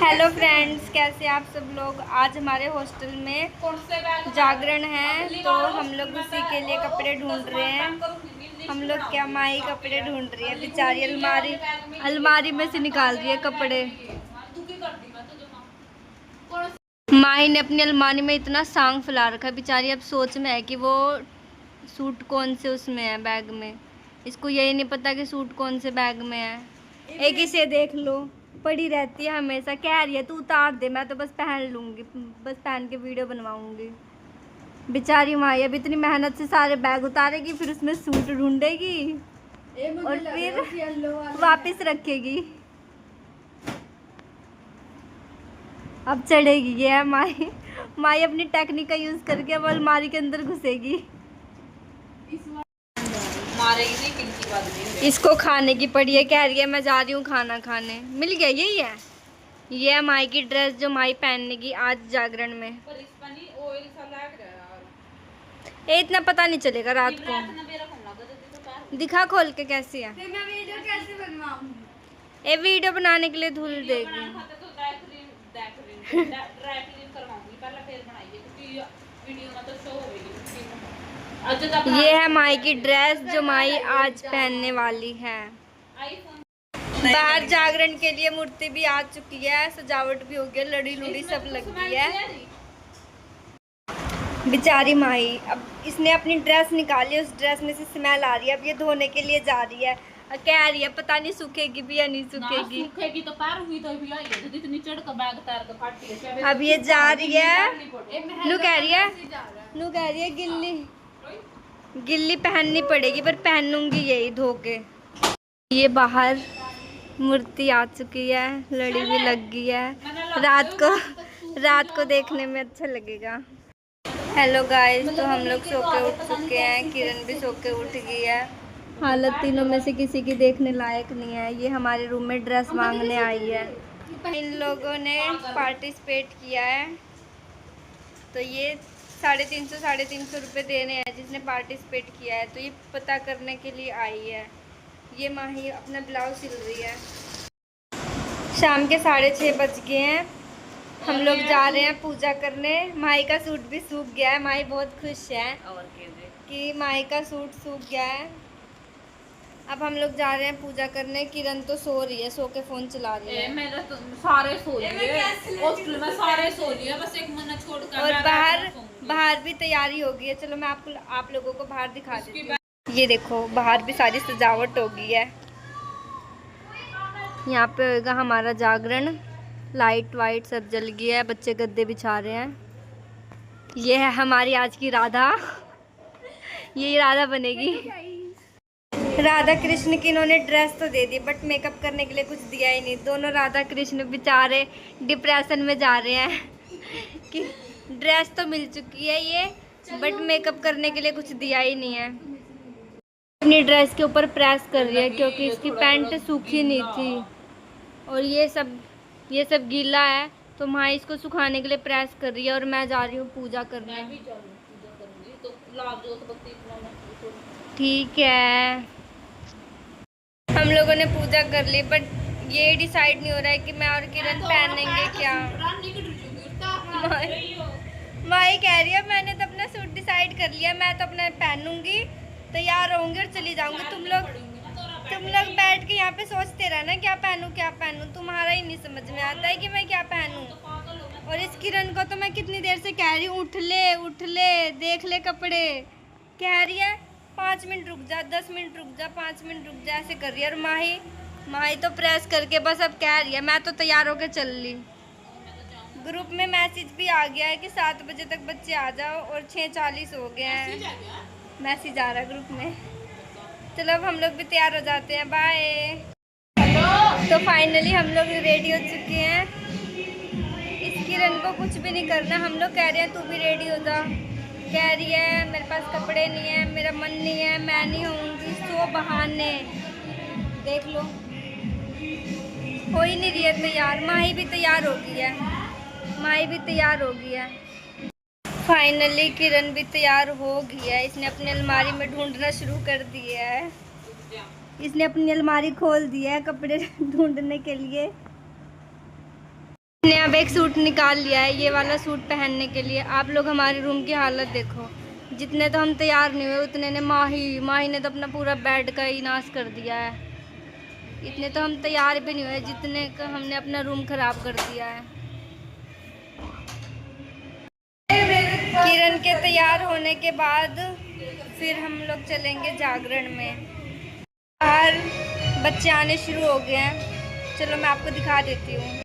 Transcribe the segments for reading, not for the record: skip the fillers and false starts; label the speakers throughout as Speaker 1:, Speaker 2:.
Speaker 1: Hello friends, कैसे आप सब लोग। आज हमारे हॉस्टल में जागरण है तो हम लोग उसी के लिए कपड़े ढूंढ रहे हैं। हम लोग क्या, माई कपड़े ढूंढ रही है बेचारी। अलमारी में से निकाल रही है कपड़े। माही ने अपनी अलमारी में इतना सांग फैला रखा है बेचारी। अब सोच में है कि वो सूट कौन से उसमें है, बैग में। इसको यही नहीं पता कि सूट कौन से बैग में है। एक इसे देख लो, पड़ी रहती है हमेशा। कह रही है तू उतार दे, मैं तो बस पहन लूँगी, बस पहन के वीडियो बनवाऊँगी। बेचारी माई अब इतनी मेहनत से सारे बैग उतारेगी, फिर उसमें सूट ढूंढेगी और फिर वापस रखेगी। अब चढ़ेगी। ये है माई। माई अपनी टेक्निक का यूज़ करके अब अलमारी के अंदर घुसेगी। इसको खाने की पड़ी है। कह रही है मैं जा रही हूँ खाना खाने। मिल गया। यही है, ये है माई की ड्रेस जो माई पहनेगी आज जागरण में। ये इतना पता नहीं चलेगा रात को। दिखा खोल के कैसी है। ये वीडियो बनाने के लिए धुल देगी। ये है माई की ड्रेस जो माई आज पहनने वाली है। बाहर जागरण के लिए मूर्ति भी आ चुकी है, सजावट भी हो गई, लड़ी लुड़ी सब लग गई है। बेचारी माई अब इसने अपनी ड्रेस निकाली, उस ड्रेस में से स्मेल आ रही है। अब ये धोने के लिए जा रही है। कह रही है पता नहीं सूखेगी भी या नहीं सूखेगी।
Speaker 2: सूखेगी तो पैर हुई तो भी आई है, इतनी चढ़ का बैग तार का फाटी है।
Speaker 1: अब ये जा रही है। नू कह रही है गिल्ली पहननी पड़ेगी, पर पहनूंगी यही धो के। ये बाहर मूर्ति आ चुकी है, लड़ी भी लग गई है। रात को देखने में अच्छा लगेगा। हेलो गाइस, तो हम लोग सो के उठ चुके हैं। किरण भी सो के उठ गई है। हालत तीनों में से किसी की देखने लायक नहीं है। ये हमारे रूम में ड्रेस मांगने आई है। इन लोगों ने पार्टिसिपेट किया है तो ये 350 रुपये देने हैं जिसने पार्टिसिपेट किया है। तो ये पता करने के लिए आई है। ये माही अपना ब्लाउज सिल रही है। शाम के 6:30 बज गए हैं। हम लोग जा रहे हैं पूजा करने। माही का सूट भी सूख गया है। माही बहुत खुश है कि माही का सूट सूख गया है। अब हम लोग जा रहे हैं पूजा करने। किरण तो सो रही है, सो के फोन चला रही है।
Speaker 2: मेरे तो सारे सो लिए, हॉस्टल में सारे सो लिए, बस एक मिनट छोड़कर।
Speaker 1: और बाहर भी तैयारी हो गई है। चलो मैं आप लोगों को बाहर दिखा देती हूँ। ये देखो, बाहर भी सारी सजावट हो गई है। यहाँ पे होगा हमारा जागरण। लाइट वाइट सब जल गई है, बच्चे गद्दे बिछा रहे हैं। ये है हमारी आज की राधा। ये राधा बनेगी। राधा कृष्ण की इन्होंने ड्रेस तो दे दी, बट मेकअप करने के लिए कुछ दिया ही नहीं। दोनों राधा कृष्ण बेचारे डिप्रेशन में जा रहे हैं कि ड्रेस तो मिल चुकी है ये, बट मेकअप करने के लिए कुछ दिया ही नहीं है। अपनी ड्रेस के ऊपर प्रेस कर रही है क्योंकि इसकी पैंट सूखी नहीं थी और ये सब गीला है, तो माँ इसको सुखाने के लिए प्रेस कर रही है। और मैं जा रही हूँ पूजा करने। ठीक है, हम लोगों ने पूजा कर ली, बट ये डिसाइड नहीं हो रहा है कि मैं और किरण पहनेंगे क्या। माई कह रही है मैंने तो अपना सूट डिसाइड कर लिया, मैं तो अपना पहनूंगी, तैयार रहूंगी और चली जाऊंगी। तुम लोग बैठ के यहाँ पे सोचते रहना क्या पहनूं। तुम्हारा ही नहीं समझ में आता है कि मैं क्या पहनूं। और इस किरण को तो मैं कितनी देर से कह रही हूँ उठ ले देख ले कपड़े। कह रही है 5 मिनट रुक जा, 10 मिनट रुक जा, 5 मिनट रुक जा, ऐसे कर रही है। और माही तो प्रेस करके बस अब कह रही है मैं तो तैयार होके चल ली। ग्रुप में मैसेज भी आ गया है कि 7 बजे तक बच्चे आ जाओ, और 6:40 हो गए हैं। मैसेज आ रहा है ग्रुप में। चलो अब हम लोग भी तैयार हो जाते हैं। बाय। तो फाइनली हम लोग रेडी हो चुके हैं। इस किरण को कुछ भी नहीं करना। हम लोग कह रहे हैं तू भी रेडी हो जा। कह रही है मेरे पास कपड़े नहीं है, मेरा मन नहीं है, मैं नहीं होऊंगी। 100 बहाने देख लो। हो ही नहीं रही है तैयार। माही भी तैयार हो गई है। फाइनली किरण भी तैयार हो गई है। इसने अपनी अलमारी में ढूंढना शुरू कर दिया है। इसने अपनी अलमारी खोल दी है कपड़े ढूंढने के लिए। मैंने अब एक सूट निकाल लिया है, ये वाला सूट पहनने के लिए। आप लोग हमारे रूम की हालत देखो, जितने तो हम तैयार नहीं हुए उतने ने माही ने तो अपना पूरा बेड का ही नाश कर दिया है। इतने तो हम तैयार भी नहीं हुए जितने का हमने अपना रूम खराब कर दिया है। किरण के तैयार होने के बाद फिर हम लोग चलेंगे जागरण में। बाहर बच्चे आने शुरू हो गए हैं, चलो मैं आपको दिखा देती हूँ।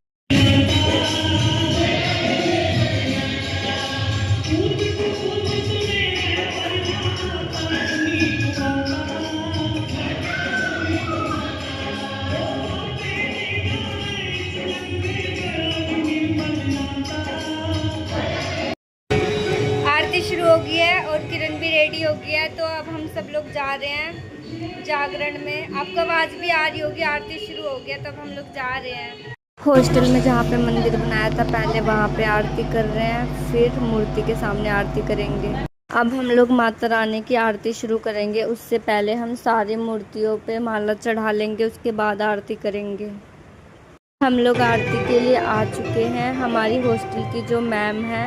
Speaker 1: आरती शुरू हो गई है और किरण भी रेडी हो गया है, तो अब हम सब लोग जा रहे हैं जागरण में। आपको आवाज़ भी आ रही होगी, आरती शुरू हो गया, तब हम लोग जा रहे हैं। हॉस्टल में जहाँ पे मंदिर बनाया था पहले, वहाँ पे आरती कर रहे हैं, फिर मूर्ति के सामने आरती करेंगे। अब हम लोग माता रानी की आरती शुरू करेंगे। उससे पहले हम सारी मूर्तियों पे माला चढ़ा लेंगे, उसके बाद आरती करेंगे। हम लोग आरती के लिए आ चुके हैं। हमारी हॉस्टल की जो मैम है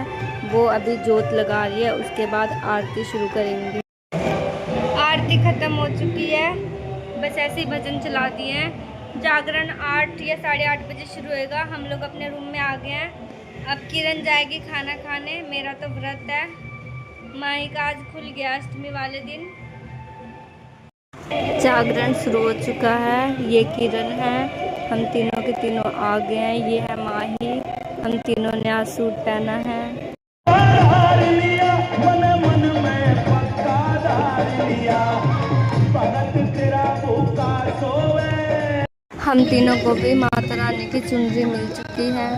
Speaker 1: वो अभी जोत लगा रही है, उसके बाद आरती शुरू करेंगे। आरती ख़त्म हो चुकी है, बस ऐसे ही भजन चला दिए हैं। जागरण 8 या 8:30 बजे शुरू होएगा। हम लोग अपने रूम में आ गए हैं। अब किरण जाएगी खाना खाने। मेरा तो व्रत है, माही का आज खुल गया अष्टमी वाले दिन। जागरण शुरू हो चुका है। ये किरण है, हम तीनों के तीनों आ गए हैं। ये है माही, हम तीनों ने आज सूट पहना है। हम तीनों को भी माता रानी की चुनरी मिल चुकी है।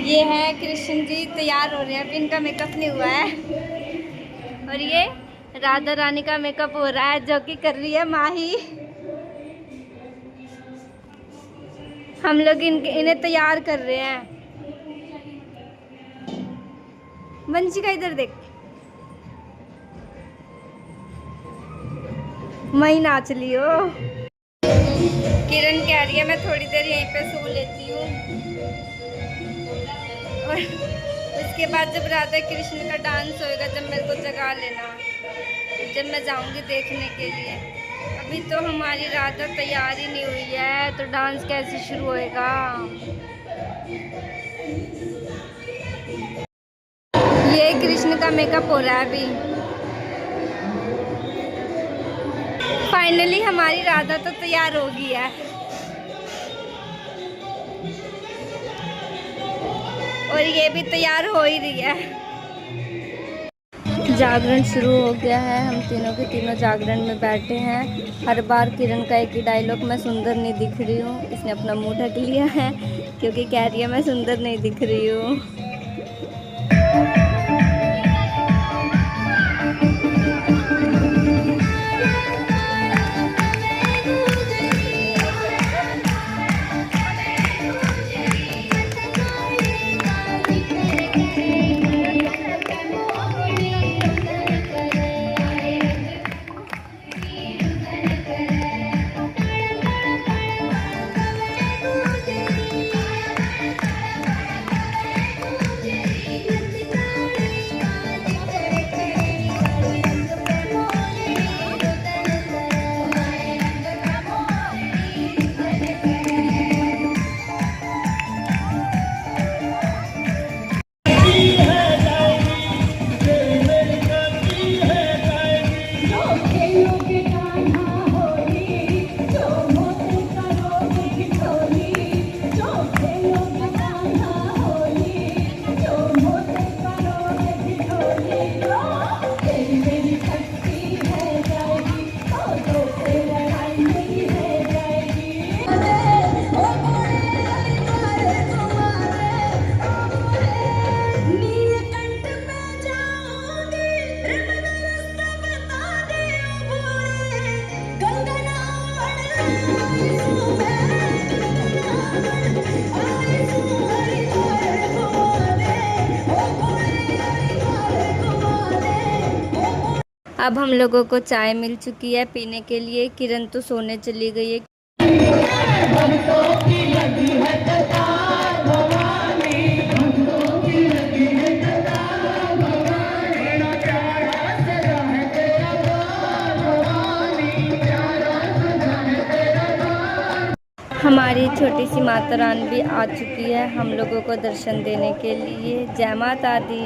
Speaker 1: ये है कृष्ण जी तैयार हो रहे हैं, अभी इनका मेकअप नहीं हुआ है। और ये राधा रानी का मेकअप हो रहा है, जो कि कर रही है माही। हम लोग इन्हें तैयार कर रहे हैं। वंशिका इधर देख, मई नाच लियो। किरण कह रही है मैं थोड़ी देर यहीं पे सो लेती हूँ, और उसके बाद जब राधा कृष्ण का डांस होएगा, जब मेरे को जगा लेना, जब मैं जाऊंगी देखने के लिए। अभी तो हमारी राधा तैयार ही नहीं हुई है, तो डांस कैसे शुरू होएगा। ये कृष्ण का मेकअप हो रहा है अभी। फाइनली हमारी राधा तो तैयार हो गई है, और ये भी तैयार हो ही रही है। जागरण शुरू हो गया है, हम तीनों के तीनों जागरण में बैठे हैं। हर बार किरण का एक ही डायलॉग, मैं सुंदर नहीं दिख रही हूँ। इसने अपना मुंह ढक लिया है क्योंकि कह रही है मैं सुंदर नहीं दिख रही हूँ। अब हम लोगों को चाय मिल चुकी है पीने के लिए। किरण तो सोने चली गई है। हमारी छोटी सी माता रानी भी आ चुकी है हम लोगों को दर्शन देने के लिए। जय माता दी।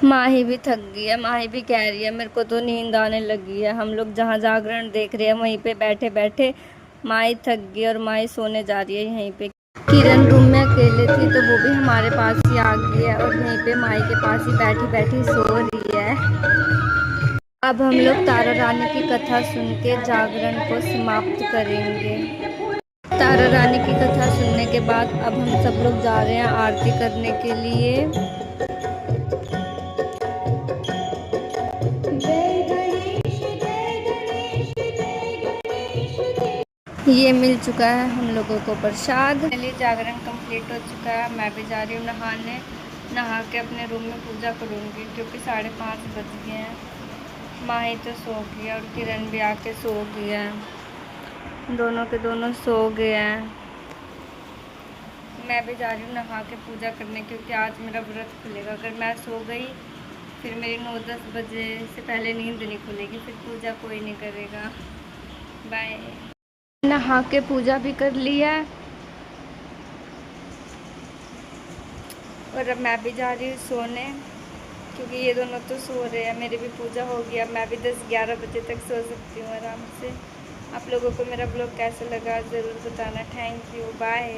Speaker 1: माही भी थक गई है। माही भी कह रही है मेरे को तो नींद आने लगी है। हम लोग जहाँ जागरण देख रहे हैं वहीं पे बैठे बैठे माही थक गई और माही सोने जा रही है यहीं पे। किरण रूम में अकेले थी तो वो भी हमारे पास ही आ गई है और यहीं पे माही के पास ही बैठी बैठी सो रही है। अब हम लोग तारा रानी की कथा सुन के जागरण को समाप्त करेंगे। तारा रानी की कथा सुनने के बाद अब हम सब लोग जा रहे हैं आरती करने के लिए। ये मिल चुका है हम लोगों को प्रसाद। पहले जागरण कंप्लीट हो चुका है। मैं भी जा रही हूँ नहाने। नहा के अपने रूम में पूजा करूँगी क्योंकि 5:30 बज गए हैं। माही तो सो गई है और किरण भी आके सो गई है। दोनों के दोनों सो गए हैं। मैं भी जा रही हूँ नहा के पूजा करने क्योंकि आज मेरा व्रत खुलेगा। अगर मैं सो गई फिर मेरी 9-10 बजे से पहले नींद नहीं खुलेगी, फिर पूजा कोई नहीं करेगा। बाय। नहा के पूजा भी कर लिया और अब मैं भी जा रही हूँ सोने क्योंकि ये दोनों तो सो रहे हैं। मेरी भी पूजा हो गई। अब मैं भी 10-11 बजे तक सो सकती हूँ आराम से। आप लोगों को मेरा ब्लॉग कैसा लगा ज़रूर बताना। Thank you. बाय।